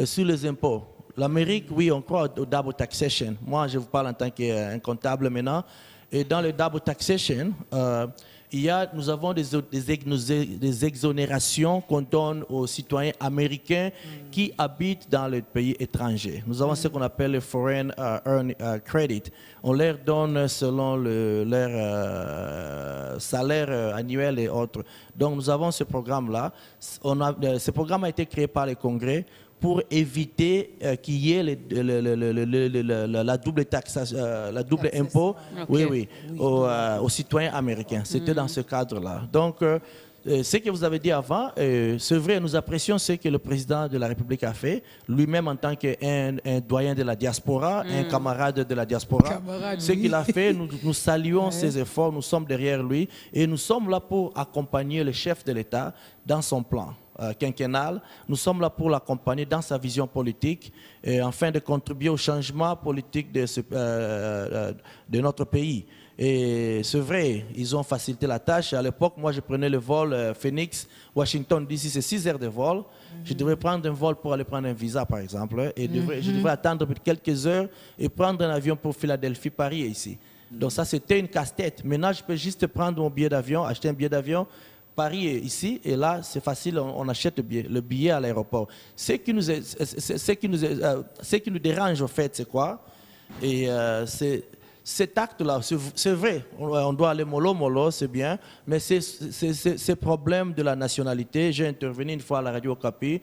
sur les impôts. L'Amérique, oui, on croit au double taxation. Moi, je vous parle en tant qu'un comptable maintenant. Et dans le double taxation, nous avons des exonérations qu'on donne aux citoyens américains qui habitent dans le pays étranger. Nous avons ce qu'on appelle le Foreign Earned Credit. On leur donne selon leur salaire annuel et autres. Donc, nous avons ce programme-là. Ce programme a été créé par le Congrès pour éviter qu'il y ait la double taxation, la double impôt aux citoyens américains. C'était dans ce cadre-là. Donc, ce que vous avez dit avant, c'est vrai, nous apprécions ce que le président de la République a fait, lui-même en tant qu'un doyen de la diaspora, un camarade de la diaspora. Ce qu'il a fait, nous saluons ses efforts, nous sommes derrière lui et nous sommes là pour accompagner le chef de l'État dans son plan quinquennal. Nous sommes là pour l'accompagner dans sa vision politique afin de contribuer au changement politique de notre pays. Et c'est vrai, ils ont facilité la tâche. À l'époque, moi, je prenais le vol Phoenix, Washington, DC, c'est 6 heures de vol. Je devrais prendre un vol pour aller prendre un visa, par exemple. Et je devrais attendre quelques heures et prendre un avion pour Philadelphie, Paris et ici. Donc ça, c'était une casse-tête. Maintenant, je peux juste prendre mon billet d'avion, acheter un billet d'avion, Paris est ici, et là, c'est facile, on achète le billet à l'aéroport. Ce qui nous dérange, au fait, c'est quoi? Et Cet acte-là, c'est vrai, on doit aller mollo, c'est bien, mais ces problèmes de la nationalité, j'ai intervenu une fois à la radio Okapi,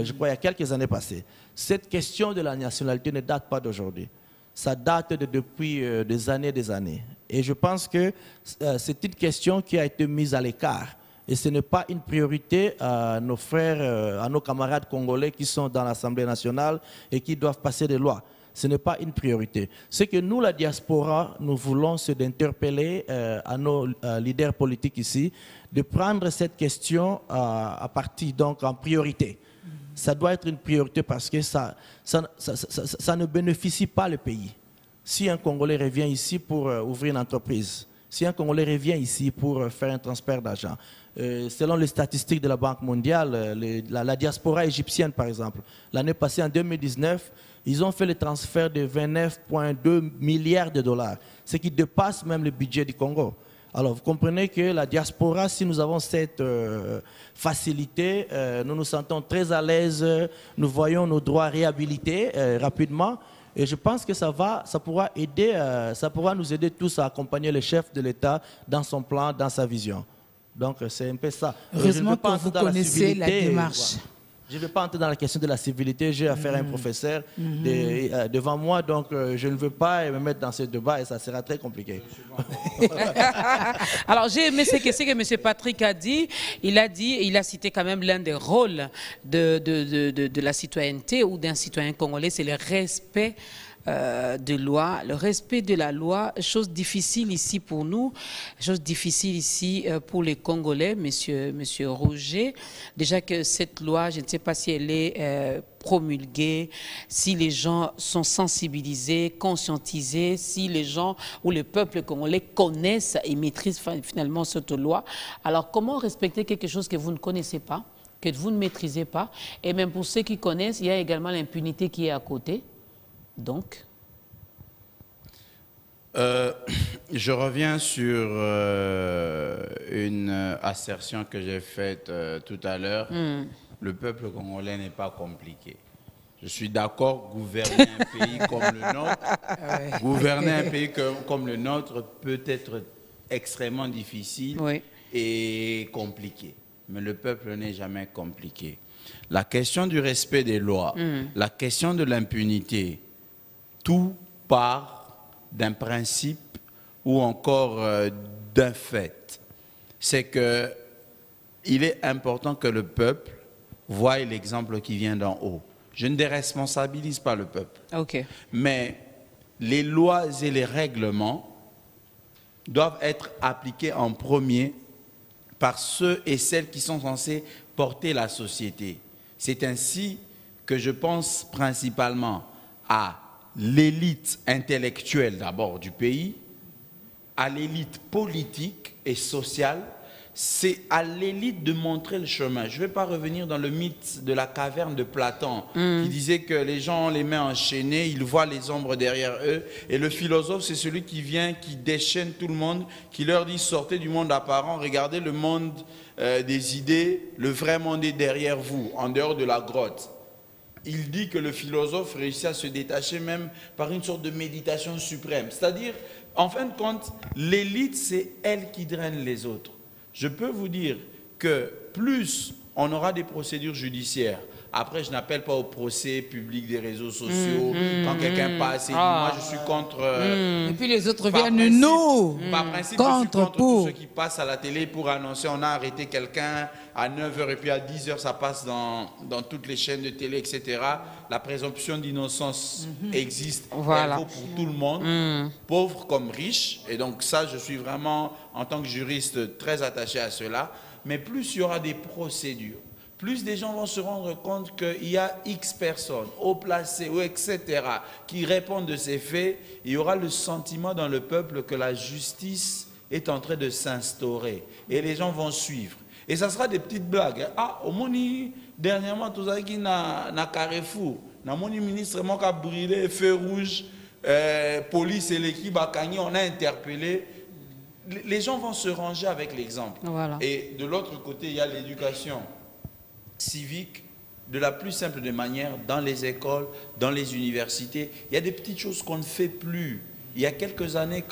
je crois il y a quelques années passées. Cette question de la nationalité ne date pas d'aujourd'hui. Ça date depuis des années. Et je pense que c'est une question qui a été mise à l'écart. Et ce n'est pas une priorité à nos frères, à nos camarades congolais qui sont dans l'Assemblée nationale et qui doivent passer des lois. Ce n'est pas une priorité. Ce que nous, la diaspora, nous voulons, c'est d'interpeller à nos leaders politiques ici, de prendre cette question à partie, donc en priorité. Ça doit être une priorité parce que ça ne bénéficie pas le pays. Si un Congolais revient ici pour ouvrir une entreprise, si un Congolais revient ici pour faire un transfert d'argent, selon les statistiques de la Banque mondiale, la diaspora égyptienne, par exemple, l'année passée, en 2019, ils ont fait le transfert de 29,2 milliards de dollars, ce qui dépasse même le budget du Congo. Alors, vous comprenez que la diaspora, si nous avons cette facilité, nous nous sentons très à l'aise, nous voyons nos droits réhabilités rapidement. Et je pense que ça pourra nous aider tous à accompagner le chef de l'État dans son plan, dans sa vision. Donc, c'est un peu ça. Heureusement que vous connaissez la démarche. Je ne vais pas entrer dans la question de la civilité. J'ai affaire à un professeur devant moi, donc je ne veux pas me mettre dans ce débat et ça sera très compliqué. Alors, j'ai aimé ce que M. Patrick a dit. Il a cité quand même l'un des rôles de la citoyenneté ou d'un citoyen congolais, c'est le respect de loi, le respect de la loi, chose difficile ici pour nous, chose difficile ici pour les Congolais, monsieur Roger. Déjà que cette loi, je ne sais pas si elle est promulguée, si les gens sont sensibilisés, conscientisés, si les gens ou le peuple congolais connaissent et maîtrisent finalement cette loi. Alors comment respecter quelque chose que vous ne connaissez pas, que vous ne maîtrisez pas? Et même pour ceux qui connaissent, il y a également l'impunité qui est à côté. Donc je reviens sur une assertion que j'ai faite tout à l'heure. Le peuple congolais n'est pas compliqué. Je suis d'accord, gouverner un pays comme le nôtre, gouverner un pays comme le nôtre peut être extrêmement difficile et compliqué. Mais le peuple n'est jamais compliqué. La question du respect des lois, la question de l'impunité, tout part d'un principe ou encore d'un fait. C'est qu'il est important que le peuple voie l'exemple qui vient d'en haut. Je ne déresponsabilise pas le peuple. Mais les lois et les règlements doivent être appliqués en premier par ceux et celles qui sont censés porter la société. C'est ainsi que je pense principalement à l'élite intellectuelle d'abord du pays, à l'élite politique et sociale, c'est à l'élite de montrer le chemin. Je ne vais pas revenir dans le mythe de la caverne de Platon, qui disait que les gens ont les mains enchaînées, ils voient les ombres derrière eux, et le philosophe, c'est celui qui vient, qui déchaîne tout le monde, qui leur dit « sortez du monde apparent, regardez le monde des idées, le vrai monde est derrière vous, en dehors de la grotte ». Il dit que le philosophe réussit à se détacher même par une sorte de méditation suprême. C'est-à-dire, en fin de compte, l'élite, c'est elle qui draine les autres. Je peux vous dire que plus on aura des procédures judiciaires, après je n'appelle pas au procès public des réseaux sociaux, quand quelqu'un passe et dit moi je suis contre... et puis les autres viennent nous par principe, je suis contre tous ceux qui passent à la télé pour annoncer on a arrêté quelqu'un à 9h et puis à 10h ça passe dans toutes les chaînes de télé, etc. La présomption d'innocence existe, elle vaut pour tout le monde, pauvre comme riche, et donc ça je suis vraiment en tant que juriste très attaché à cela, mais plus il y aura des procédures, plus des gens vont se rendre compte qu'il y a X personnes, haut placées, etc., qui répondent de ces faits, il y aura le sentiment dans le peuple que la justice est en train de s'instaurer. Et les gens vont suivre. Et ça sera des petites blagues. Ah, au Moni, dernièrement, tout ça qui na Carrefour, na Moni ministre qui a brûlé, feu rouge, police et l'équipe Bakani, on a interpellé. Les gens vont se ranger avec l'exemple. Et de l'autre côté, il y a l'éducation civique de la plus simple des manières, dans les écoles, dans les universités. Il y a des petites choses qu'on ne fait plus. Il y a quelques années,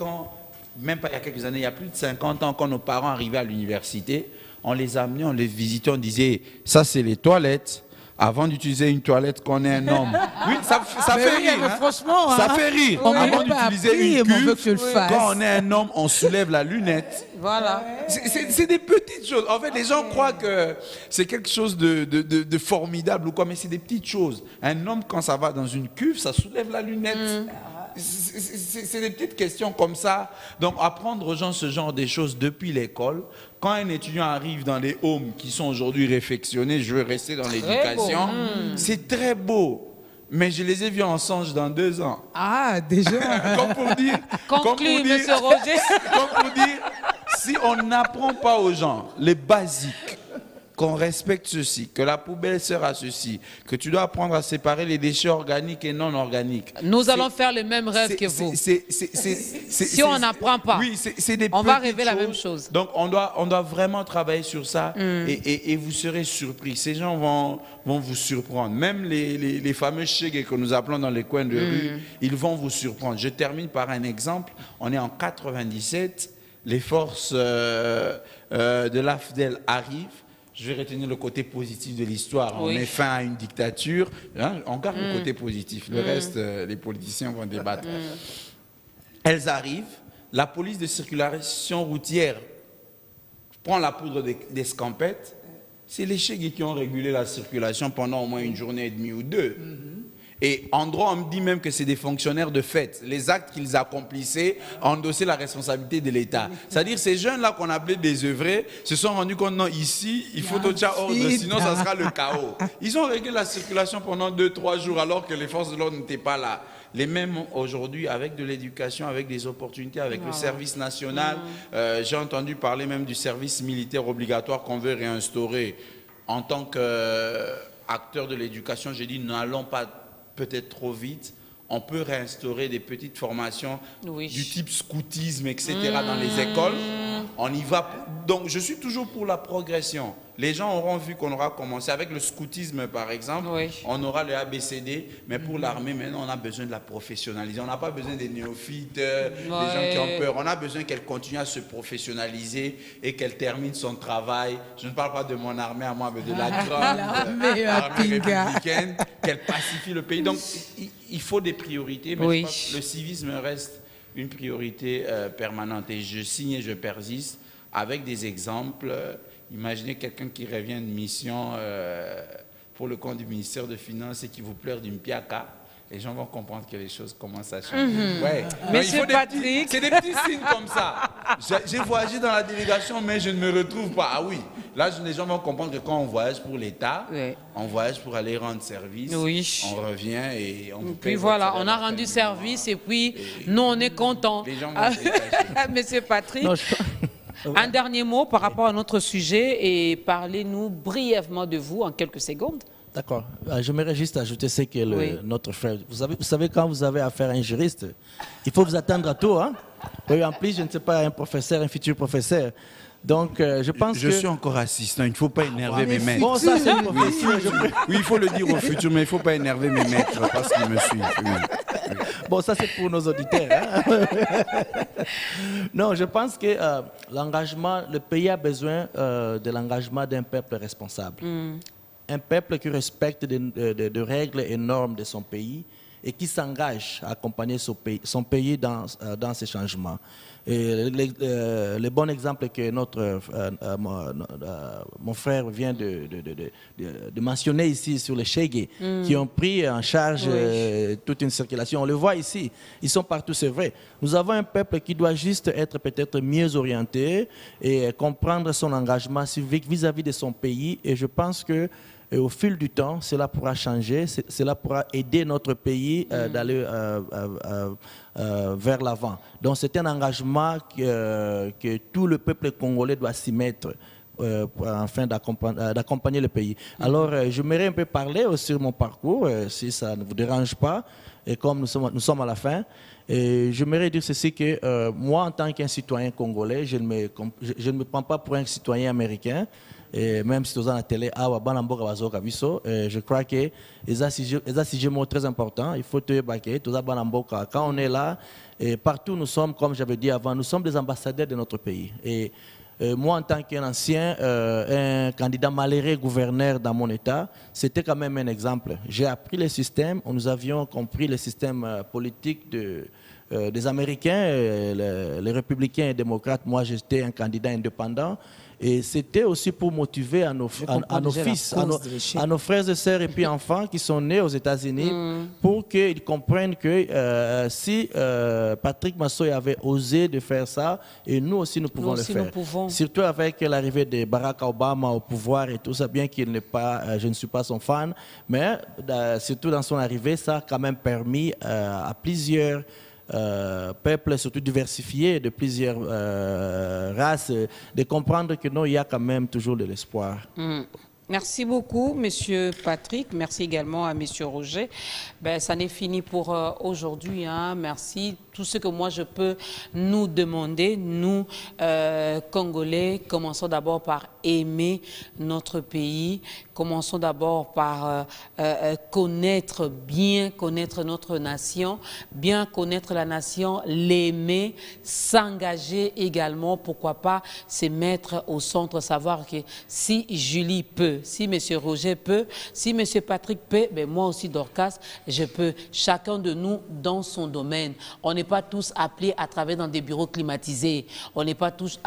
même pas il y a quelques années, il y a plus de 50 ans, quand nos parents arrivaient à l'université, on les amenait, on les visitait, on disait, ça c'est les toilettes. Avant d'utiliser une toilette, qu'on est un homme. Oui, ça fait rire. Mais franchement, ça fait rire. Oui, avant d'utiliser une cuve, quand on est un homme, on soulève la lunette. Voilà. C'est des petites choses. En fait, les gens croient que c'est quelque chose de formidable ou quoi, mais c'est des petites choses. Un homme, quand ça va dans une cuve, ça soulève la lunette. C'est des petites questions comme ça. Donc, apprendre aux gens ce genre de choses depuis l'école. Quand un étudiant arrive dans les homes qui sont aujourd'hui réfectionnés, je veux rester dans l'éducation, c'est très beau. Mais je les ai vus en songe dans 2 ans. Ah, déjà. Comme pour dire... Conclue, monsieur Roger. Comme pour dire, si on n'apprend pas aux gens les basiques, qu'on respecte ceci, que la poubelle sert à ceci, que tu dois apprendre à séparer les déchets organiques et non organiques. Nous allons faire le même rêve que vous. Si on n'apprend pas, oui, on va rêver la même chose. Donc on doit vraiment travailler sur ça et vous serez surpris. Ces gens vont vous surprendre. Même les fameux chègues que nous appelons dans les coins de rue, ils vont vous surprendre. Je termine par un exemple. On est en 97, les forces de l'AFDEL arrivent. Je vais retenir le côté positif de l'histoire. Oui. On met fin à une dictature. Hein, on garde le côté positif. Le reste, les politiciens vont débattre. Elles arrivent. La police de circulation routière prend la poudre d'escampette. C'est les chègues qui ont régulé la circulation pendant au moins une journée et demie ou 2. Et en droit, on me dit même que c'est des fonctionnaires de fait. Les actes qu'ils accomplissaient endossaient la responsabilité de l'État. C'est-à-dire ces jeunes-là qu'on appelait désœuvrés se sont rendus compte, non, ici, il faut tout ordre, sinon ça sera le chaos. Ils ont réglé la circulation pendant 2-3 jours alors que les forces de l'ordre n'étaient pas là. Les mêmes aujourd'hui avec de l'éducation, avec des opportunités, avec le service national. J'ai entendu parler même du service militaire obligatoire qu'on veut réinstaurer. En tant qu'acteur de l'éducation, j'ai dit, n'allons pas peut-être trop vite, on peut réinstaurer des petites formations du type scoutisme, etc. dans les écoles. On y va. Donc, je suis toujours pour la progression. Les gens auront vu qu'on aura commencé avec le scoutisme, par exemple. On aura le ABCD, mais pour l'armée, maintenant, on a besoin de la professionnaliser. On n'a pas besoin des néophytes, des gens qui ont peur. On a besoin qu'elle continue à se professionnaliser et qu'elle termine son travail. Je ne parle pas de mon armée à moi, mais de la grande armée républicaine, qu'elle pacifie le pays. Donc, il faut des priorités, mais je pense que le civisme reste une priorité permanente. Et je signe et je persiste avec des exemples. Imaginez quelqu'un qui revient de mission pour le compte du ministère des Finances et qui vous pleure d'une piaka. Les gens vont comprendre que les choses commencent à changer. Monsieur Patrick. C'est des petits signes comme ça. J'ai voyagé dans la délégation, mais je ne me retrouve pas. Ah oui, là, les gens vont comprendre que quand on voyage pour l'État, on voyage pour aller rendre service. On revient et on vous paye. Puis voilà, on a rendu service et puis nous, on est contents. Les gens vont Monsieur Patrick. Un dernier mot par rapport à notre sujet et parlez-nous brièvement de vous en quelques secondes. D'accord. J'aimerais juste ajouter ce que notre frère... Vous savez, quand vous avez affaire à un juriste, il faut vous attendre à tout. Hein? Oui, en plus, je ne sais pas, un professeur, un futur professeur. Donc, je pense que... Je suis encore assistant, il ne faut pas énerver mes maîtres. Bon, ça, c'est une profession. Oui, il faut le dire au futur, mais il ne faut pas énerver mes maîtres parce qu'ils me suivent. Bon, ça, c'est pour nos auditeurs. Hein? Non, je pense que l'engagement, le pays a besoin de l'engagement d'un peuple responsable. Un peuple qui respecte des règles et normes de son pays et qui s'engage à accompagner son pays dans ces changements. Et le bon exemple que mon frère vient de mentionner ici sur les Chègues qui ont pris en charge toute une circulation. On le voit ici, ils sont partout, c'est vrai. Nous avons un peuple qui doit juste être peut-être mieux orienté et comprendre son engagement civique vis-à-vis de son pays. Et je pense que au fil du temps, cela pourra changer, cela pourra aider notre pays d'aller vers l'avant. Donc c'est un engagement que tout le peuple congolais doit s'y mettre afin d'accompagner le pays. Alors j'aimerais un peu parler sur mon parcours, si ça ne vous dérange pas, et comme nous sommes à la fin. J'aimerais dire ceci que moi, en tant qu'un citoyen congolais, je ne me prends pas pour un citoyen américain. et même si tu es à la télé, je crois que c'est un sujet très important. Il faut te baquer, quand on est là, et partout nous sommes, comme j'avais dit avant, nous sommes des ambassadeurs de notre pays. Et moi, en tant qu'ancien, un candidat malheureux gouverneur dans mon État, c'était quand même un exemple. J'ai appris le système, nous avions compris le système politique des Américains, les républicains et démocrates. Moi, j'étais un candidat indépendant. Et c'était aussi pour motiver à nos fils, à nos frères et sœurs et puis enfants qui sont nés aux États-Unis pour qu'ils comprennent que si Patrick Massoya avait osé de faire ça, et nous aussi nous pouvons le faire. Surtout avec l'arrivée de Barack Obama au pouvoir et tout ça, bien qu'il n'est pas, je ne suis pas son fan, mais surtout dans son arrivée, ça a quand même permis à plusieurs peuples, surtout diversifiés, de plusieurs races, de comprendre que non, il y a quand même toujours de l'espoir. Merci beaucoup, Monsieur Patrick. Merci également à Monsieur Roger. Ben, ça n'est fini pour aujourd'hui. Hein. Merci. Tout ce que moi je peux nous demander, nous, Congolais, commençons d'abord par aimer notre pays. Commençons d'abord par bien connaître notre nation, bien connaître la nation, l'aimer, s'engager également, pourquoi pas se mettre au centre, savoir que si Julie peut, si M. Roger peut, si M. Patrick peut, ben moi aussi Dorcas, je peux. Chacun de nous dans son domaine. On n'est pas tous appelés à travailler dans des bureaux climatisés. On n'est pas tous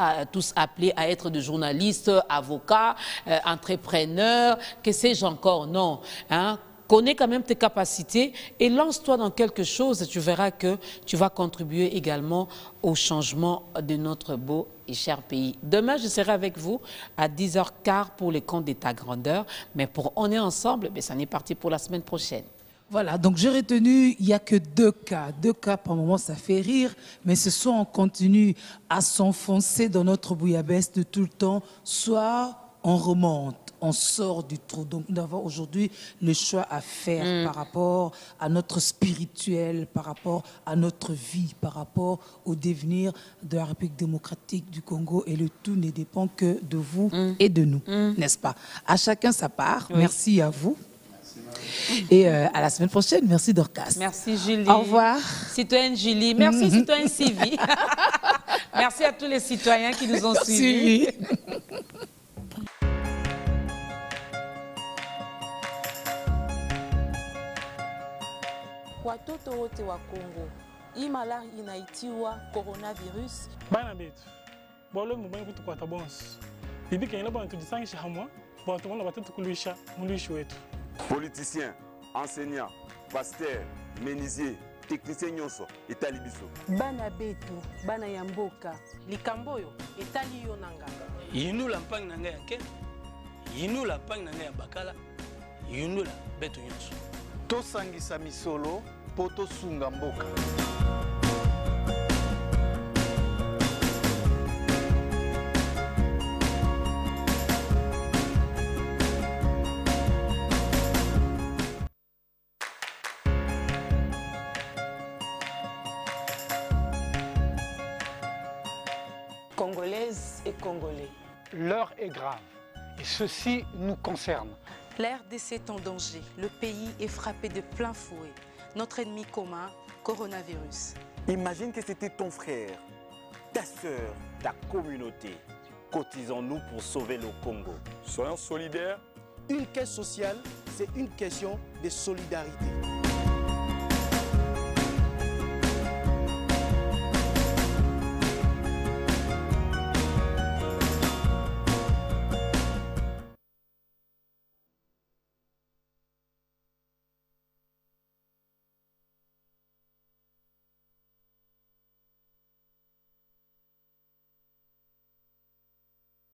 appelés à être des journalistes, avocats, entrepreneurs, que sais-je encore. Non. Hein? Connais quand même tes capacités et lance-toi dans quelque chose et tu verras que tu vas contribuer également au changement de notre beau et cher pays. Demain, je serai avec vous à 10h15 pour les contes de ta grandeur. Mais pour On est ensemble, ben, ça n'est parti pour la semaine prochaine. Voilà, donc j'ai retenu, il n'y a que 2 cas. 2 cas, par moment, ça fait rire, mais ce soit on continue à s'enfoncer dans notre bouillabaisse de tout le temps, soit on remonte. On sort du trou. Donc, nous avons aujourd'hui le choix à faire par rapport à notre spirituel, par rapport à notre vie, par rapport au devenir de la République démocratique du Congo. Et le tout ne dépend que de vous et de nous, n'est-ce pas? À chacun sa part. Oui. Merci à vous. Et à la semaine prochaine. Merci Dorcas. Merci Julie. Au revoir. Citoyenne Julie. Merci citoyenne Sylvie. Merci à tous les citoyens qui nous ont suivis. Watoto wote wa Kongo, hii malari inaitiwa coronavirus. Bana betu, bolo mubani kutu kwa tabons. Bibi kenya bana tujisangisha hamwa, bana tumona batatu kulisha mulishi wetu. Politiciens, enseignants, pasteurs, menuisiers, techniciens nyonso etali biso. Bana betu, bana ya mboka, likamboyo etali yo nanga. Yinu la mpang nanga ya ken, yinu la mpang nanga ya bakala, yinu la betu nyonso. Tosangisa misolo poto sunga mboka. Congolaises et Congolais. L'heure est grave et ceci nous concerne. La RDC est en danger. Le pays est frappé de plein fouet. Notre ennemi commun, coronavirus. Imagine que c'était ton frère, ta sœur, ta communauté. Cotisons-nous pour sauver le Congo. Soyons solidaires. Une caisse sociale, c'est une question de solidarité.